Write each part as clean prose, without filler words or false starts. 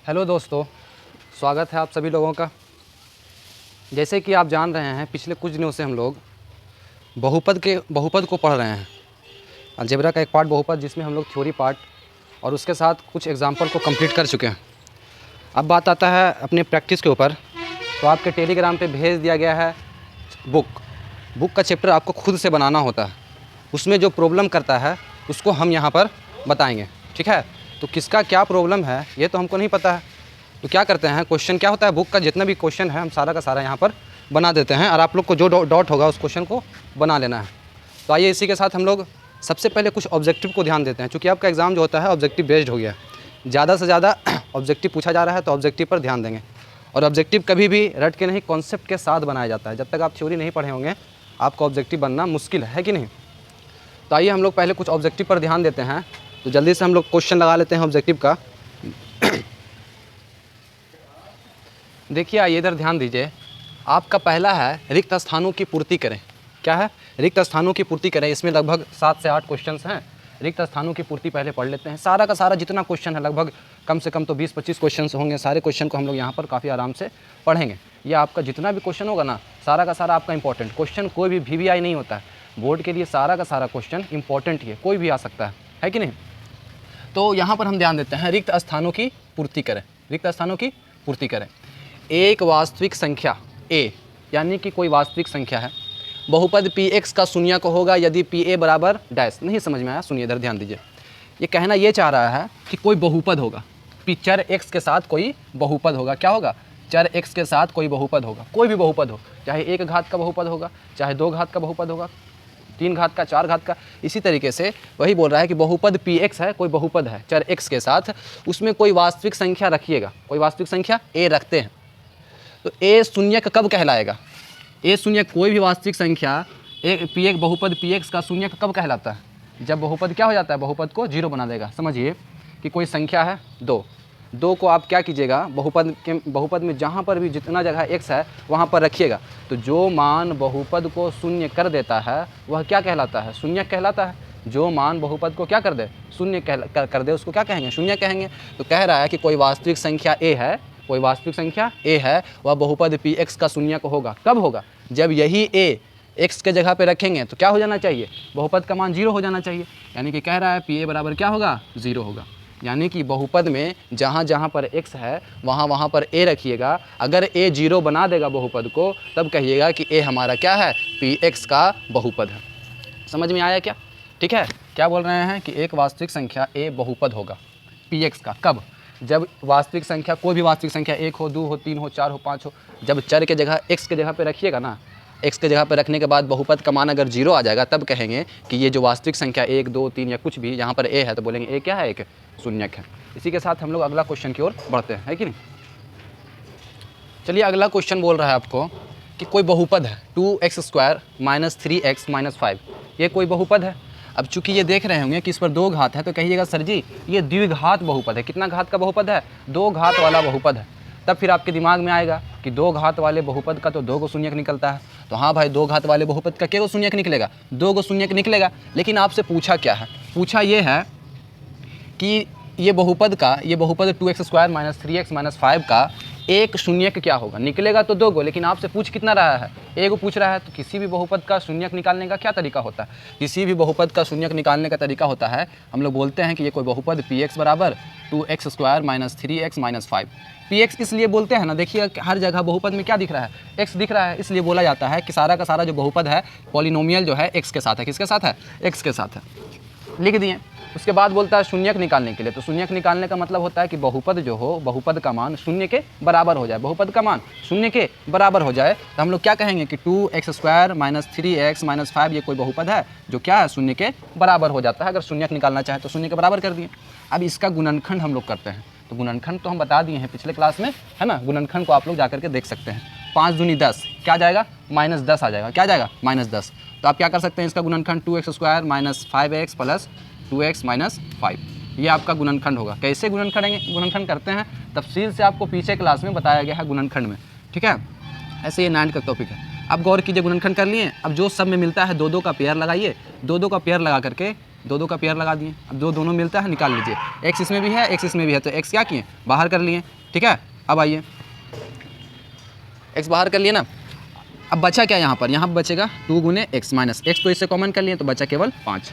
Hello दोस्तों, स्वागत है आप सभी लोगों का। जैसे कि आप जान रहे हैं, पिछले कुछ दिनों से हम लोग बहुपद को पढ़ रहे हैं। अलजेब्रा का एक पार्ट बहुपद, जिसमें हम लोग थ्योरी पार्ट और उसके साथ कुछ एग्जाम्पल को कंप्लीट कर चुके हैं। अब बात आता है अपने प्रैक्टिस के ऊपर। तो आपके टेलीग्राम पे भेज दिया गया है बुक का चैप्टर आपको खुद से बनाना होता है। उसमें जो प्रॉब्लम करता है उसको हम यहाँ पर बताएंगे, ठीक है। तो किसका क्या प्रॉब्लम है ये तो हमको नहीं पता है। तो क्या करते हैं, क्वेश्चन क्या होता है, बुक का जितना भी क्वेश्चन है हम सारा का सारा यहाँ पर बना देते हैं और आप लोग को जो डॉट होगा उस क्वेश्चन को बना लेना है। तो आइए इसी के साथ हम लोग सबसे पहले कुछ ऑब्जेक्टिव को ध्यान देते हैं। चूँकि आपका एग्ज़ाम जो होता है ऑब्जेक्टिव बेस्ड हो गया है, ज़्यादा से ज़्यादा ऑब्जेक्टिव पूछा जा रहा है, तो ऑब्जेक्टिव पर ध्यान देंगे। और ऑब्जेक्टिव कभी भी रट के नहीं, कॉन्सेप्ट के साथ बनाया जाता है। जब तक आप थ्योरी नहीं पढ़े होंगे आपका ऑब्जेक्टिव बनना मुश्किल है कि नहीं। तो आइए हम लोग पहले कुछ ऑब्जेक्टिव पर ध्यान देते हैं। तो जल्दी से हम लोग क्वेश्चन लगा लेते हैं ऑब्जेक्टिव का। देखिए, आइए इधर ध्यान दीजिए। आपका पहला है रिक्त स्थानों की पूर्ति करें। क्या है? रिक्त स्थानों की पूर्ति करें। इसमें लगभग 7 से 8 क्वेश्चंस हैं। रिक्त स्थानों की पूर्ति पहले पढ़ लेते हैं। सारा का सारा जितना क्वेश्चन है, लगभग कम से कम तो 20-25 क्वेश्चन होंगे। सारे क्वेश्चन को हम लोग यहाँ पर काफ़ी आराम से पढ़ेंगे। ये आपका जितना भी क्वेश्चन होगा ना, सारा का सारा आपका इंपॉर्टेंट क्वेश्चन। कोई भी VVI नहीं होता है बोर्ड के लिए। सारा का सारा क्वेश्चन इंपॉर्टेंट ही है, कोई भी आ सकता है कि नहीं। तो यहाँ पर हम ध्यान देते हैं, रिक्त स्थानों की पूर्ति करें। रिक्त स्थानों की पूर्ति करें। एक वास्तविक संख्या a, यानी कि कोई वास्तविक संख्या है, बहुपद px का शून्यक होगा यदि pa बराबर डैश। नहीं समझ में आया, सुनिए इधर ध्यान दीजिए। ये कहना ये चाह रहा है कि कोई बहुपद होगा, चर x के साथ कोई बहुपद होगा। क्या होगा? चर x के साथ कोई बहुपद होगा। कोई भी बहुपद हो, चाहे 1 घात का बहुपद होगा, चाहे 2 घात का बहुपद होगा, 3 घात का, 4 घात का। इसी तरीके से वही बोल रहा है कि बहुपद px है, कोई बहुपद है चर x के साथ, उसमें कोई वास्तविक संख्या रखिएगा। कोई वास्तविक संख्या a रखते हैं तो a शून्यक कब कहलाएगा? a शून्यक, कोई भी वास्तविक संख्या एक बहुपद px का शून्यक कब कहलाता है? जब बहुपद क्या हो जाता है, बहुपद को 0 बना देगा। समझिए कि कोई संख्या है 2 को आप क्या कीजिएगा, बहुपद में जहाँ पर भी जितना जगह x है वहाँ पर रखिएगा। तो जो मान बहुपद को शून्य कर देता है वह क्या कहलाता है? शून्यक कहलाता है। जो मान बहुपद को क्या कर दे, शून्य कर दे, उसको क्या कहेंगे? शून्य कहेंगे। तो कह रहा है कि कोई वास्तविक संख्या a है, कोई वास्तविक संख्या a है, वह बहुपद px का शून्यक होगा। कब होगा? जब यही a x के जगह पे रखेंगे तो क्या हो जाना चाहिए? बहुपद का मान 0 हो जाना चाहिए। यानी कि कह रहा है pa बराबर क्या होगा? 0 होगा। यानी कि बहुपद में जहाँ जहाँ पर x है वहाँ पर a रखिएगा। अगर a 0 बना देगा बहुपद को, तब कहिएगा कि a हमारा क्या है? px का बहुपद है। समझ में आया क्या? ठीक है। क्या बोल रहे हैं कि एक वास्तविक संख्या a बहुपद होगा px का। कब? जब वास्तविक संख्या, कोई भी वास्तविक संख्या 1 हो, 2 हो, 3 हो, 4 हो, 5 हो, जब चर के जगह x के जगह पे रखिएगा ना, x के जगह पे रखने के बाद बहुपद का मान अगर 0 आ जाएगा, तब कहेंगे कि ये जो वास्तविक संख्या 1, 2, 3 या कुछ भी यहाँ पर a है, तो बोलेंगे a क्या है? एक शून्यक है। इसी के साथ हम लोग अगला क्वेश्चन की ओर बढ़ते हैं, है कि नहीं। चलिए, अगला क्वेश्चन बोल रहा है आपको कि कोई बहुपद है 2x² - 3x - 5। ये कोई बहुपद है। अब चूंकि ये देख रहे होंगे कि इस पर 2 घात है, तो कहिएगा सर जी ये द्विघात बहुपद है। कितना घात का बहुपद है? 2 घात वाला बहुपद है। तब फिर आपके दिमाग में आएगा कि 2 घात वाले बहुपद का तो 2 गो शून्यक निकलता है। तो हाँ भाई, 2 घात वाले बहुपद का क्या गो शून्यक निकलेगा? 2 गो शून्यक निकलेगा। लेकिन आपसे पूछा क्या है? पूछा ये है कि ये बहुपद 2x² - 3x - 5 का एक शून्यक क्या होगा? निकलेगा तो 2 गो, लेकिन आपसे पूछ कितना रहा है? 1 गो पूछ रहा है। तो किसी भी बहुपद का शून्यक निकालने का क्या तरीका होता है? किसी भी बहुपद का शून्यक निकालने का तरीका होता है, हम लोग बोलते हैं कि ये कोई बहुपद px बराबर 2x² - 3x - 5। px इसलिए बोलते हैं ना, देखिए हर जगह बहुपद में क्या दिख रहा है? x दिख रहा है। इसलिए बोला जाता है कि सारा का सारा जो बहुपद है, पॉलिनोमियल जो है x के साथ है। किसके साथ है? x के साथ है। लिख दिए। उसके बाद बोलता है शून्यक निकालने के लिए। तो शून्यक निकालने का मतलब होता है कि बहुपद जो हो, बहुपद का मान शून्य के बराबर हो जाए। बहुपद का मान शून्य के बराबर हो जाए तो हम लोग क्या कहेंगे कि 2x² - 3x - 5 ये कोई बहुपद है जो क्या है? शून्य के बराबर हो जाता है। अगर शून्यक निकालना चाहे तो शून्य के बराबर कर दिए। अब इसका गुणनखंड हम लोग करते हैं। तो गुणनखंड तो हम बता दिए हैं पिछले क्लास में, है ना। गुणनखंड को आप लोग जाकर के देख सकते हैं। 5 दूनी 10, क्या जाएगा? -10 आ जाएगा। क्या जाएगा? -10। तो आप क्या कर सकते हैं इसका गुणनखंड? 2x² - 5x + 2x - 5। ये आपका गुणनखंड होगा। कैसे गुणनखंड करते हैं तफसील से आपको पीछे क्लास में बताया गया है गुणनखंड में, ठीक है। ऐसे ये 9 का टॉपिक है। अब गौर कीजिए, गुणनखंड कर लिए। अब जो सब में मिलता है 2-2 का पेयर लगाइए। 2-2 का पेयर लगा करके दो दो का पेयर लगा दिए, अब दोनों मिलता है, निकाल लीजिए। एक्स इसमें भी है, एक्स इसमें भी है, तो एक्स क्या किए, बाहर कर लिए, ठीक है। अब आइए, एक्स बाहर कर लिए ना, अब बचा क्या यहाँ पर बचेगा 2 गुने एक्स माइनस एक्स, तो इससे कॉमन कर लिए तो बचा केवल 5।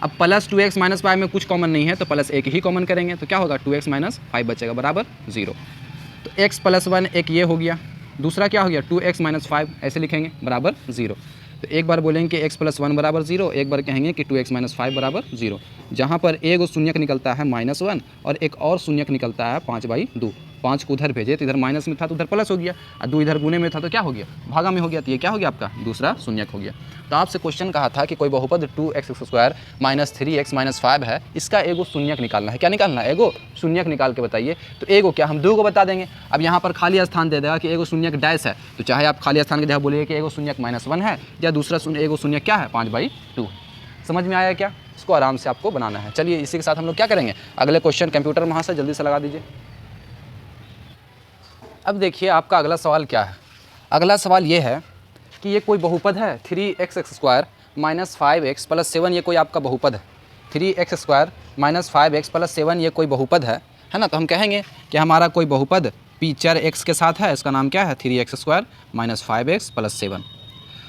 अब प्लस 2x माइनस 5 में कुछ कॉमन नहीं है तो प्लस 1 ही कॉमन करेंगे, तो क्या होगा 2x माइनस 5 बचेगा बराबर 0। तो x प्लस 1 एक ये हो गया, दूसरा क्या हो गया 2x माइनस 5, ऐसे लिखेंगे बराबर 0। तो एक बार बोलेंगे कि x प्लस 1 बराबर 0, एक बार कहेंगे कि 2x माइनस 5 बराबर 0। जहाँ पर एक शून्यक निकलता है -1 और एक और शून्यक निकलता है 5/2। 5 को उधर भेजे तो इधर माइनस में था तो उधर प्लस हो गया, और 2 इधर गुने में था तो क्या हो गया, भागा में हो गया, तो ये क्या हो गया आपका दूसरा शून्यक हो गया। तो आपसे क्वेश्चन कहा था कि कोई बहुपद 2x² माइनस 3x माइनस 5 है, इसका एगो शून्यक निकालना है। क्या निकालना है, एगो शून्यक निकाल के बताइए। तो एगो क्या, हम 2 को बता देंगे। अब यहाँ पर खाली स्थान दे देगा कि एगो शून्यक डैश है, तो चाहे आप खाली स्थान के जगह बोलिए कि एगो शून्यक -1 है, या दूसरा एगो शून्यक क्या है 5/2। समझ में आया क्या, इसको आराम से आपको बनाना है। चलिए इसी के साथ हम लोग क्या करेंगे, अगले क्वेश्चन कंप्यूटर वहाँ से जल्दी से लगा दीजिए। अब देखिए आपका अगला सवाल क्या है। अगला सवाल ये है कि ये कोई बहुपद है 3x² माइनस 5x प्लस 7, ये कोई आपका बहुपद है। 3x² माइनस 5x प्लस 7 ये कोई बहुपद है ना। तो हम कहेंगे कि हमारा कोई बहुपद p चर x के साथ है, इसका नाम क्या है 3x² माइनस 5x प्लस 7।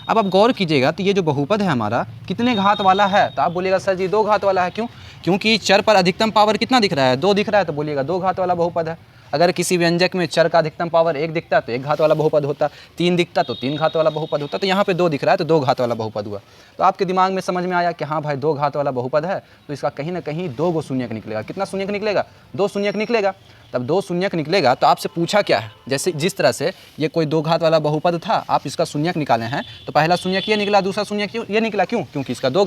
अब आप गौर कीजिएगा तो ये जो बहुपद है हमारा कितने घात वाला है, तो आप बोलिएगा सर जी 2 घात वाला है। क्यों, क्योंकि चर पर अधिकतम पावर कितना दिख रहा है, 2 दिख रहा है, तो बोलिएगा 2 घात वाला बहुपद है। अगर किसी व्यंजक में चर का अधिकतम पावर 1 दिखता तो 1 घात वाला बहुपद होता, 3 दिखता तो 3 घात वाला बहुपद होता, तो यहाँ पे 2 दिख रहा है तो 2 घात वाला बहुपद हुआ। तो आपके दिमाग में समझ में आया कि हाँ भाई 2 घात वाला बहुपद है, तो इसका कहीं ना कहीं 2 गो शून्यक निकलेगा। कितना शून्यक निकलेगा, 2 शून्यक निकलेगा। तब 2 शून्यक निकलेगा तो आपसे पूछा क्या है, जैसे जिस तरह से ये कोई 2 घात वाला बहुपद था, आप इसका शून्यक निकाले हैं, तो पहला शून्यक ये निकला, दूसरा शून्यक ये निकला। क्यों, क्योंकि इसका 2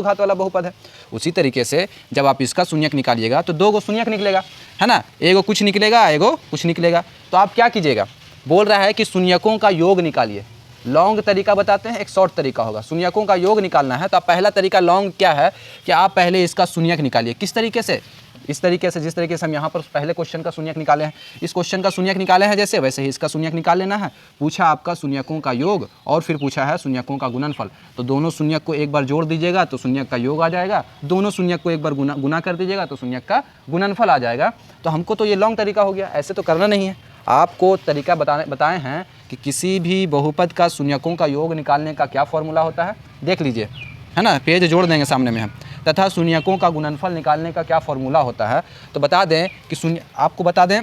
घात वाला बहुपद है। उसी तरीके से जब आप इसका शून्यक निकालिएगा तो 2 गो शून्यक निकलेगा, है ना, एगो कुछ निकलेगा, एगो कुछ निकलेगा। तो आप क्या कीजिएगा, बोल रहा है कि शून्यकों का योग निकालिए। लॉन्ग तरीका बताते हैं, एक शॉर्ट तरीका होगा। शून्यकों का योग निकालना है तो आप पहला तरीका लॉन्ग क्या है कि आप पहले इसका शून्यक निकालिए। किस तरीके से, इस तरीके से, जिस तरीके से हम यहाँ पर पहले क्वेश्चन का शून्यक निकाले हैं, इस क्वेश्चन का शून्यक निकाले हैं जैसे, वैसे ही इसका शून्यक निकाल लेना है। पूछा आपका शून्यकों का योग और फिर पूछा है शून्यकों का गुणनफल, तो दोनों शून्यक को एक बार जोड़ दीजिएगा तो शून्यक का योग आ जाएगा, दोनों शून्यक को एक बार गुना कर दीजिएगा तो शून्यक का गुणनफल आ जाएगा। तो हमको तो ये लॉन्ग तरीका हो गया, ऐसे तो करना नहीं है। आपको तरीका बताए हैं कि किसी भी बहुपद का शून्यकों का योग निकालने का क्या फॉर्मूला होता है, देख लीजिए, है ना, पेज जोड़ देंगे सामने में हम, तथा शून्यकों का गुणनफल निकालने का क्या फॉर्मूला होता है। तो बता दें कि आपको बता दें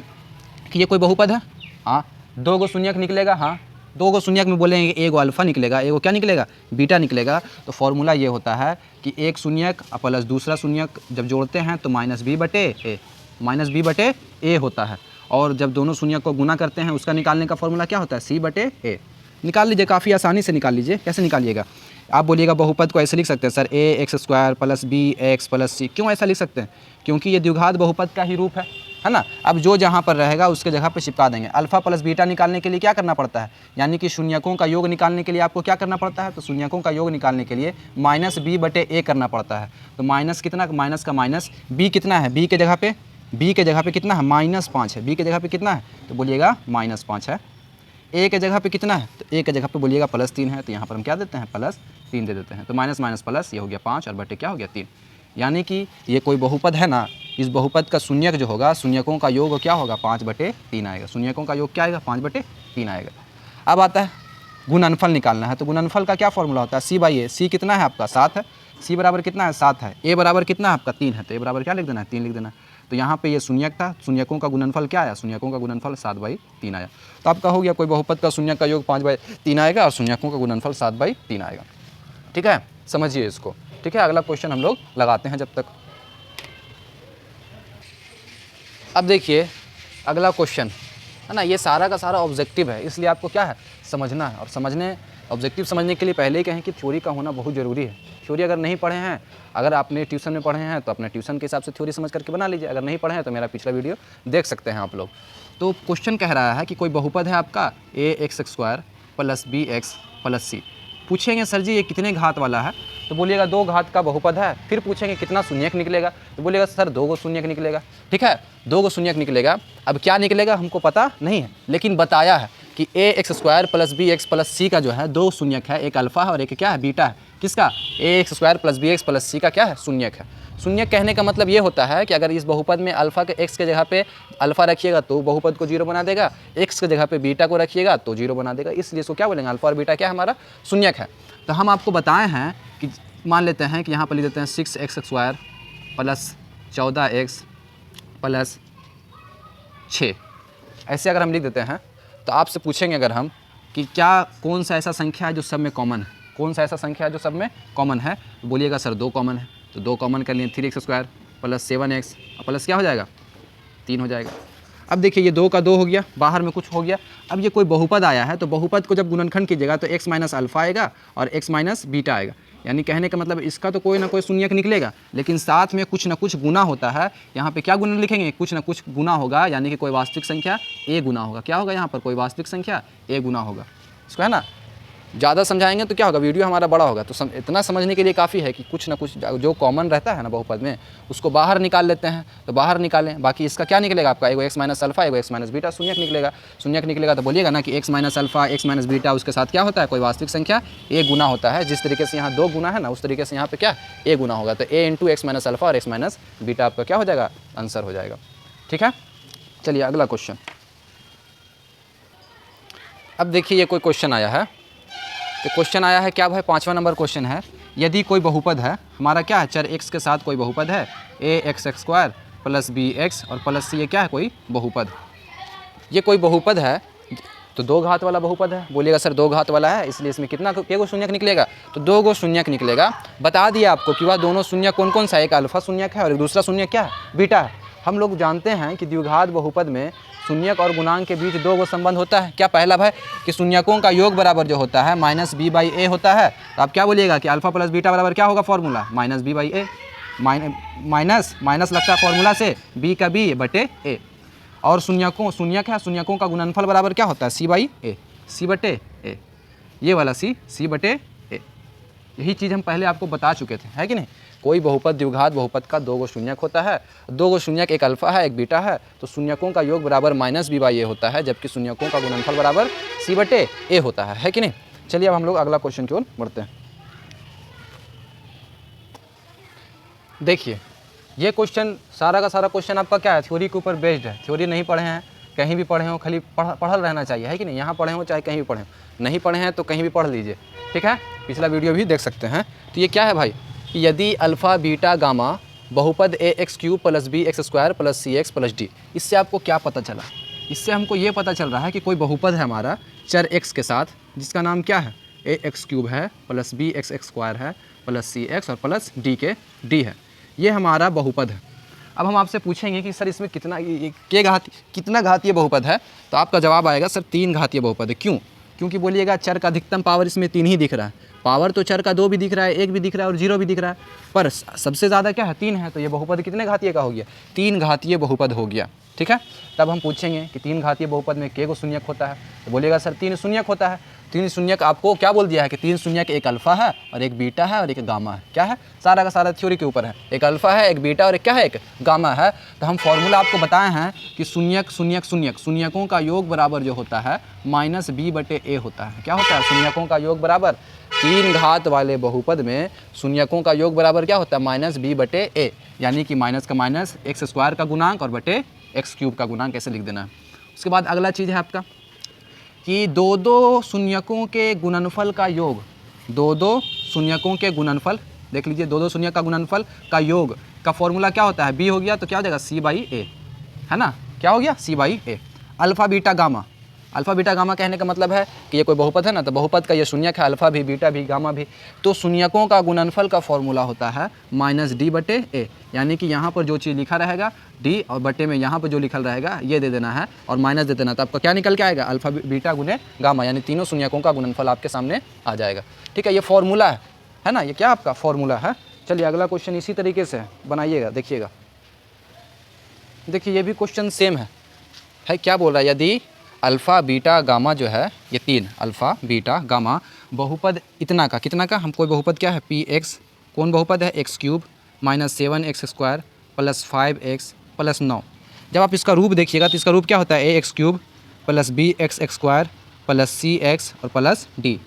कि ये कोई बहुपद है, हाँ 2 गो शून्यक निकलेगा, हाँ 2 गो शून्यक में बोलेंगे एगो अल्फा निकलेगा, एगो क्या निकलेगा बीटा निकलेगा। तो फॉर्मूला ये होता है कि एक शून्यक प्लस दूसरा शून्यक जब जोड़ते हैं तो -b/a होता है, और जब दोनों शून्यक को गुना करते हैं उसका निकालने का फॉर्मूला क्या होता है c/a। निकाल लीजिए, काफ़ी आसानी से निकाल लीजिए। कैसे निकालिएगा, आप बोलिएगा बहुपद को ऐसे लिख सकते हैं sir ax² plus bx plus c। क्यों ऐसा लिख सकते हैं, क्योंकि ये द्विघात बहुपद का ही रूप है ना। अब जो जहाँ पर रहेगा उसके जगह पर चिपका देंगे। अल्फा प्लस बीटा निकालने के लिए क्या करना पड़ता है, यानी कि शून्यकों का योग निकालने के लिए आपको क्या करना पड़ता है, तो शून्यकों का योग निकालने के लिए -b/a करना पड़ता है। तो माइनस कितना, माइनस का माइनस, b कितना है, b के जगह पे कितना है -5 है, b के जगह पे कितना है, तो बोलिएगा -5 है। a के जगह पे कितना है, तो a के जगह पे बोलिएगा +3 है, तो यहाँ पर हम क्या देते हैं +3 दे देते हैं। तो माइनस माइनस प्लस, ये हो गया 5 और बटे क्या हो गया 3। यानी कि ये कोई बहुपद है ना, इस बहुपद का शून्यक जो होगा, शून्यकों का योग क्या होगा 5/3 आएगा। शून्यकों का योग क्या आएगा 5/3 आएगा। अब आता है गुणनफल निकालना है, तो गुणनफल का क्या फॉर्मूला होता है c/a। c कितना है आपका 7 है, c बराबर कितना है 7 है, a बराबर कितना है आपका 3 है, तो a बराबर क्या लिख देना है 3 लिख देना है। तो यहाँ पे ये शून्यक था, शून्यकों का गुणनफल क्या आया, शून्यकों का गुणनफल 7/3 आया। तो आपका हो गया कोई बहुपद का शून्यक का योग 5/3 आएगा और शून्यकों का गुणनफल 7/3 आएगा। ठीक है, समझिए इसको। ठीक है, अगला क्वेश्चन हम लोग लगाते हैं जब तक। अब देखिए अगला क्वेश्चन है ना, ये सारा का सारा ऑब्जेक्टिव है, इसलिए आपको क्या है समझना है। और ऑब्जेक्टिव समझने के लिए पहले ही कहें कि थ्योरी का होना बहुत ज़रूरी है। थ्योरी अगर नहीं पढ़े हैं, अगर आपने ट्यूशन में पढ़े हैं तो अपने ट्यूशन के हिसाब से थ्योरी समझ करके बना लीजिए। अगर नहीं पढ़े हैं तो मेरा पिछला वीडियो देख सकते हैं आप लोग। तो क्वेश्चन कह रहा है कि कोई बहुपद है आपका ax² plus bx plus c। पूछेंगे सर जी ये कितने घात वाला है, तो बोलिएगा 2 घात का बहुपद है। फिर पूछेंगे कितना शून्यक निकलेगा, तो बोलिएगा सर 2 गो शून्यक निकलेगा। ठीक है, 2 गो शून्यक निकलेगा। अब क्या निकलेगा हमको पता नहीं है, लेकिन बताया है कि A X square plus B X plus C का जो है दो शून्यक है, एक अल्फ़ा है और एक क्या है, बीटा है। किसका? A X square plus B X plus C का क्या है, शून्यक है। शून्यक कहने का मतलब ये होता है कि अगर इस बहुपद में अल्फ़ा के एक्स के जगह पे अल्फ़ा रखिएगा तो बहुपद को जीरो बना देगा, एक्स के जगह पे बीटा को रखिएगा तो जीरो बना देगा, इसलिए इसको क्या बोलेंगे, अल्फ़ा और बीटा क्या हमारा शून्यक है। तो हम आपको बताए हैं कि मान लेते हैं कि यहाँ पर लिख देते हैं 6x square plus 14x plus 6, ऐसे अगर हम लिख देते हैं तो आपसे पूछेंगे अगर हम कि क्या कौन सा ऐसा संख्या है जो सब में कॉमन है, कौन सा ऐसा संख्या है जो सब में कॉमन है, तो बोलिएगा सर 2 कॉमन है। तो 2 कॉमन कर लिए 3x square plus 7x plus क्या हो जाएगा, 3 हो जाएगा। अब देखिए ये 2 का 2 हो गया, बाहर में कुछ हो गया। अब ये कोई बहुपद आया है तो बहुपद को जब गुणनखंड कीजिएगा तो x माइनस अल्फ़ा आएगा और x माइनस बीटा आएगा, यानी कहने का मतलब इसका तो कोई ना कोई शून्यक निकलेगा, लेकिन साथ में कुछ ना कुछ गुना होता है। यहाँ पे क्या गुना लिखेंगे, कुछ ना कुछ गुना होगा, यानी कि कोई वास्तविक संख्या a गुना होगा। क्या होगा यहाँ पर, कोई वास्तविक संख्या a गुना होगा। इसको है ना, ज़्यादा समझाएंगे तो क्या होगा, वीडियो हमारा बड़ा होगा। तो इतना समझने के लिए काफ़ी है कि कुछ ना कुछ जो कॉमन रहता है ना बहुपद में उसको बाहर निकाल लेते हैं, तो बाहर निकालें। बाकी इसका क्या निकलेगा आपका, एगो एक्स माइनस अल्फ़ा एगो एक्स माइनस बीटा, शून्यक निकलेगा। शून्यक निकलेगा तो बोलिएगा ना कि x minus alpha x minus beta उसके साथ क्या होता है, कोई वास्तविक संख्या a गुना होता है। जिस तरीके से यहाँ 2 गुना है ना उस तरीके से यहाँ पे क्या a गुना होगा। तो a into x minus alpha और एक्स माइनस बीटा आपका क्या हो जाएगा, आंसर हो जाएगा। ठीक है, चलिए अगला क्वेश्चन। अब देखिए ये कोई क्वेश्चन आया है, तो क्वेश्चन आया है क्या भाई, 5वां नंबर क्वेश्चन है। यदि कोई बहुपद है हमारा क्या है, चर x के साथ कोई बहुपद है, A X square plus B X और प्लस सी, ये क्या है, कोई बहुपद। ये कोई बहुपद है तो 2 घात वाला बहुपद है। बोलिएगा सर 2 घात वाला है, इसलिए इसमें कितना गो शून्यक निकलेगा, तो 2 गो शून्यक निकलेगा। बता दिया आपको कि वह दोनों शून्यक कौन कौन सा, एक अल्फ़ा शून्यक है और एक दूसरा शून्यक क्या है, बीटा है। हम लोग जानते हैं कि द्विघात बहुपद में शून्यक और गुणांक के बीच 2 गो संबंध होता है। क्या पहला भाई कि शून्यकों का योग बराबर जो होता है माइनस बी बाई ए होता है। तो आप क्या बोलिएगा कि अल्फ़ा प्लस बीटा बराबर क्या होगा formula, minus B by A. Minus minus लगता है फॉर्मूला से, बी का बी बटे ए। और शून्यक है, शून्यकों का गुणनफल बराबर क्या होता है, सी बाई ए, सी बटे ए, ये वाला सी बटे ए। यही चीज़ हम पहले आपको बता चुके थे, है कि नहीं। कोई बहुपद द्विघात बहुपद का 2 गो शून्यक होता है, 2 गो शून्यक, एक अल्फ़ा है एक बीटा है, तो शून्यकों का योग बराबर माइनस बी बाई ए होता है, जबकि शून्यकों का गुणनफल बराबर सी बटे ए होता है कि नहीं। चलिए अब हम लोग अगला क्वेश्चन की ओर बढ़ते हैं। देखिए ये क्वेश्चन सारा का सारा क्वेश्चन आपका क्या है, थ्योरी के ऊपर बेस्ड है। थ्योरी नहीं पढ़े हैं, कहीं भी पढ़े हो, खाली पढ़ल रहना चाहिए, है कि नहीं। यहाँ पढ़े हो चाहे कहीं भी पढ़े हो, नहीं पढ़े हैं तो कहीं भी पढ़ लीजिए, ठीक है। पिछला वीडियो भी देख सकते हैं। तो ये क्या है भाई, कि यदि अल्फ़ा बीटा गामा बहुपद A X cube plus B X square plus C X plus D. इससे आपको क्या पता चला, इससे हमको ये पता चल रहा है कि कोई बहुपद है हमारा चर एक्स के साथ, जिसका नाम क्या है, ए एक्स क्यूब है प्लस बी एक्स स्क्वायर है प्लस सी एक्स और प्लस डी के डी है। ये हमारा बहुपद है। अब हम आपसे पूछेंगे कि सर इसमें कितना घातीय बहुपद है, तो आपका जवाब आएगा सर 3 घातीय बहुपद है। क्यों? क्योंकि बोलिएगा चर का अधिकतम पावर इसमें 3 ही दिख रहा है। पावर तो चर का 2 भी दिख रहा है, 1 भी दिख रहा है और 0 भी दिख रहा है, पर सबसे ज़्यादा क्या है, 3 है। तो ये बहुपद कितने घातीय का हो गया, 3 घातीय बहुपद हो गया, ठीक है। तब हम पूछेंगे कि 3 घातीय बहुपद में के गो शून्यक होता है, तो बोलिएगा सर 3 शून्यक होता है। 3 शून्यक आपको क्या बोल दिया है कि 3 शून्यक, एक अल्फ़ा है और एक बीटा है और एक गामा है। क्या है, सारा का सारा थ्योरी के ऊपर है। एक अल्फ़ा है, एक बीटा और एक क्या है, एक गामा है। तो हम फॉर्मूला आपको बताए हैं कि शून्यक शून्यक शून्यक, शून्यकों का योग बराबर जो होता है माइनस बी बटे ए होता है। क्या होता है, शून्यकों का योग बराबर, 3 घात वाले बहुपद में शून्यकों का योग बराबर क्या होता है, माइनस बी बटे ए, यानी कि माइनस का माइनस एक्स स्क्वायर का गुणांक और बटे एक्स क्यूब का गुणांक, ऐसे लिख देना है। उसके बाद अगला चीज़ है आपका कि 2 शून्यकों के गुणनफल का योग, 2 शून्यकों के गुणनफल, देख लीजिए 2 शून्यक का गुणनफल का योग का फॉर्मूला क्या होता है, बी हो गया तो क्या हो जाएगा, सी बाई ए, है ना। क्या हो गया, C by A. Alpha beta gamma, alpha beta gamma कहने का मतलब है कि ये कोई बहुपद है ना, तो बहुपद का ये शून्यक है, अल्फ़ा भी बीटा भी गामा भी। तो शून्यकों का गुणनफल का फॉर्मूला होता है माइनस डी बटे ए, यानी कि यहाँ पर जो चीज़ लिखा रहेगा डी और बटे में यहाँ पर जो लिखल रहेगा ये दे देना है और माइनस दे देना। तो आपका क्या निकल के आएगा, अल्फ़ा बीटा गुने गामा, यानी तीनों शून्यकों का गुणनफल आपके सामने आ जाएगा, ठीक है। ये फॉर्मूला है ना, ये क्या आपका फॉर्मूला है। चलिए अगला क्वेश्चन इसी तरीके से बनाइएगा, देखिएगा। देखिए ये भी क्वेश्चन सेम है क्या बोल रहा है, यदि अल्फ़ा बीटा गामा जो है ये 3 अल्फ़ा बीटा गामा बहुपद इतना का, कितना का, हम कोई बहुपद क्या है, पी एक्स, कौन बहुपद है, x cube minus 7x square plus 5x plus 9। जब आप इसका रूप देखिएगा तो इसका रूप क्या होता है, A X cube plus B X square plus C X और प्लस डी।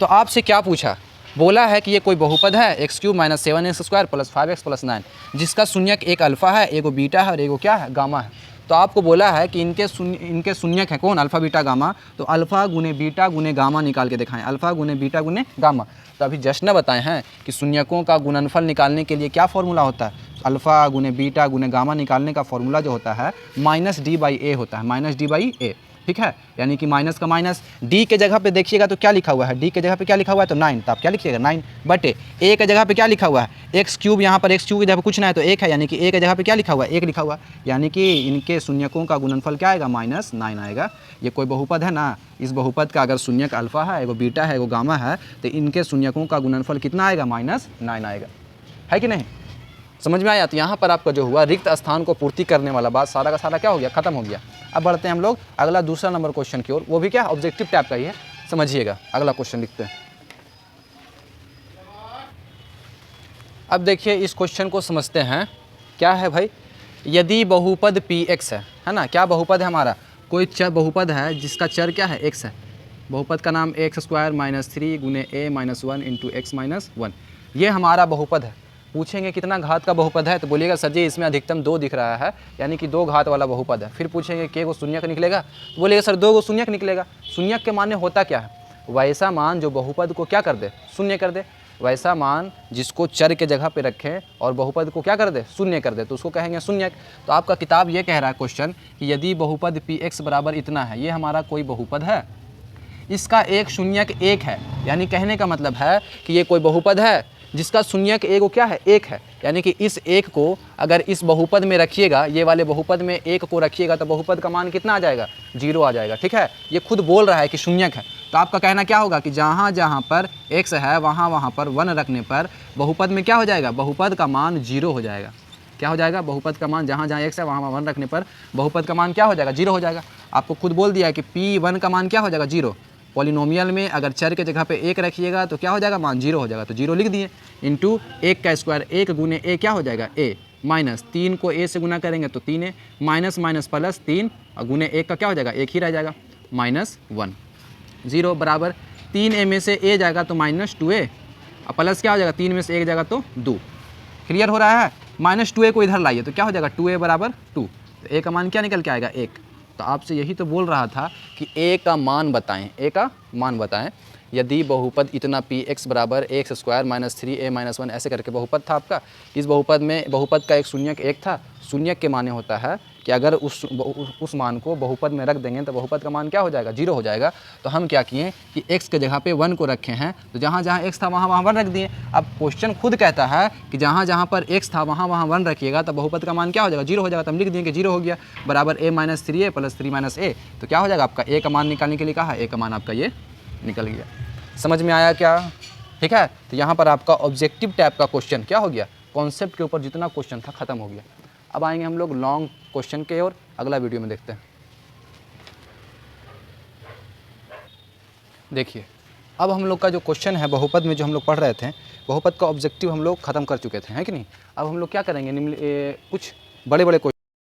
तो आपसे क्या पूछा, बोला है कि ये कोई बहुपद है x cube minus 7x² plus 5x plus 9, जिसका शून्यक एक अल्फ़ा है, एगो बीटा है और एगो क्या है, गामा है। तो आपको बोला है कि इनके शून्यक है कौन, अल्फ़ा बीटा गामा। तो अल्फ़ा गुने बीटा गुने गामा निकाल के दिखाएं, अल्फ़ा गुने बीटा गुने गामा। तो अभी जस्ट न बताए हैं कि शून्यकों का गुणनफल निकालने के लिए क्या फॉर्मूला होता है, अल्फ़ा गुने बीटा गुने गामा निकालने का फॉर्मूला जो होता है -d/a होता है, -d/a। ठीक है, यानी कि माइनस का माइनस, डी के जगह पे देखिएगा तो क्या लिखा हुआ है, डी के जगह पे क्या लिखा हुआ है तो 9, तो आप क्या लिखिएगा 9 बटे ए के जगह पे क्या लिखा हुआ है एक्स क्यूब, यहाँ पर एक्स क्यूब की जगह पे कुछ ना है तो एक है, यानी कि ए के जगह पे क्या लिखा हुआ है 1 लिखा हुआ है, यानी कि इनके शून्यकों का गुणनफल क्या आएगा -9 आएगा। ये कोई बहुपद है ना, इस बहुपद का अगर शून्यक अल्फ़ा है, एगो बीटा है, एगो गामा है, तो इनके शून्यकों का गुणनफल कितना आएगा -9 आएगा, है कि नहीं, समझ में आया। तो यहाँ पर आपका जो हुआ रिक्त स्थान को पूर्ति करने वाला बात सारा का सारा क्या हो गया, खत्म हो गया। अब बढ़ते हैं हम लोग अगला दूसरा नंबर क्वेश्चन की ओर, वो भी क्या ऑब्जेक्टिव टाइप का ही है, समझिएगा। अगला क्वेश्चन लिखते हैं। अब देखिए इस क्वेश्चन को समझते हैं। क्या है भाई, यदि बहुपद px है ना, क्या बहुपद है हमारा, कोई चर बहुपद है जिसका चर क्या है x है, बहुपद का नाम x² -3 गुने a - 1 इंटू x - 1, ये हमारा बहुपद है। पूछेंगे कितना घात का बहुपद है, तो बोलिएगा सर जी इसमें अधिकतम 2 दिख रहा है, यानी कि 2 घात वाला बहुपद है। फिर पूछेंगे के गो शून्यक निकलेगा, तो बोलिएगा सर 2 गो शून्यक निकलेगा। शून्यक के माने होता क्या है, वैसा मान जो बहुपद को क्या कर दे, शून्य कर दे, वैसा मान जिसको चर के जगह पे रखें और बहुपद को क्या कर दे, शून्य कर दे, तो उसको कहेंगे शून्यक। तो आपका किताब ये कह रहा है क्वेश्चन कि यदि बहुपद px बराबर इतना है, ये हमारा कोई बहुपद है, इसका एक शून्यक 1 है, यानी कहने का मतलब है कि ये कोई बहुपद है जिसका शून्यक एगो क्या है 1 है, यानी कि इस 1 को अगर इस बहुपद में रखिएगा, ये वाले बहुपद में 1 को रखिएगा तो बहुपद का मान कितना आ जाएगा, 0 आ जाएगा। ठीक है, ये खुद बोल रहा है कि शून्यक है। तो आपका कहना क्या होगा कि जहाँ जहाँ पर x है वहाँ वहाँ पर 1 रखने पर बहुपद में क्या हो जाएगा, बहुपद का मान 0 हो जाएगा। क्या हो जाएगा, बहुपद का मान जहाँ जहाँ x है वहाँ 1 रखने पर बहुपद का मान क्या हो जाएगा, 0 हो जाएगा। आपको खुद बोल दिया है कि p1 का मान क्या हो जाएगा, 0। पॉलिनोमियल में अगर चर के जगह पे 1 रखिएगा तो क्या हो जाएगा, मान 0 हो जाएगा, तो 0 लिख दिए। इंटू 1 का स्क्वायर, 1 गुने a क्या हो जाएगा a, माइनस 3 को a से गुना करेंगे तो 3a, माइनस माइनस प्लस 3 और गुने 1 का क्या हो जाएगा, 1 ही रह जाएगा, -1। 0 बराबर 3a में से a जाएगा तो -2a और प्लस क्या हो जाएगा, 3 में से 1 जाएगा तो 2। क्लियर हो रहा है, -2a को इधर लाइए तो क्या हो जाएगा 2a बराबर 2, तो a का मान क्या निकल के आएगा 1। तो आपसे यही तो बोल रहा था कि a का मान बताएं, a का मान बताएं। यदि बहुपद इतना px बराबर x² -3a - 1 ऐसे करके बहुपद था आपका, इस बहुपद में बहुपद का एक शून्यक 1 था। शून्यक के माने होता है कि अगर उस मान को बहुपद में रख देंगे तो बहुपद का मान क्या हो जाएगा, 0 हो जाएगा। तो हम क्या किए कि x के जगह पे 1 को रखे हैं, तो जहाँ जहाँ x था वहाँ 1 रख दिए। अब क्वेश्चन खुद कहता है कि जहाँ जहाँ पर x था वहाँ 1 रखिएगा तो बहुपद का मान क्या हो जाएगा, 0 हो जाएगा। तो हम लिख दिए कि 0 हो गया, बराबर a - 3a प्लस 3 - a। तो क्या हो जाएगा आपका a का मान निकालने के लिए कहा, a का मान आपका ये निकल गया। समझ में आया क्या, ठीक है। तो यहाँ पर आपका ऑब्जेक्टिव टाइप का क्वेश्चन क्या हो गया, कॉन्सेप्ट के ऊपर जितना क्वेश्चन था खत्म हो गया। अब आएंगे हम लोग लॉन्ग क्वेश्चन के और अगला वीडियो में देखते हैं। देखिए अब हम लोग का जो क्वेश्चन है बहुपद में जो हम लोग पढ़ रहे थे, बहुपद का ऑब्जेक्टिव हम लोग खत्म कर चुके थे, है कि नहीं। अब हम लोग क्या करेंगे, कुछ बड़े बड़े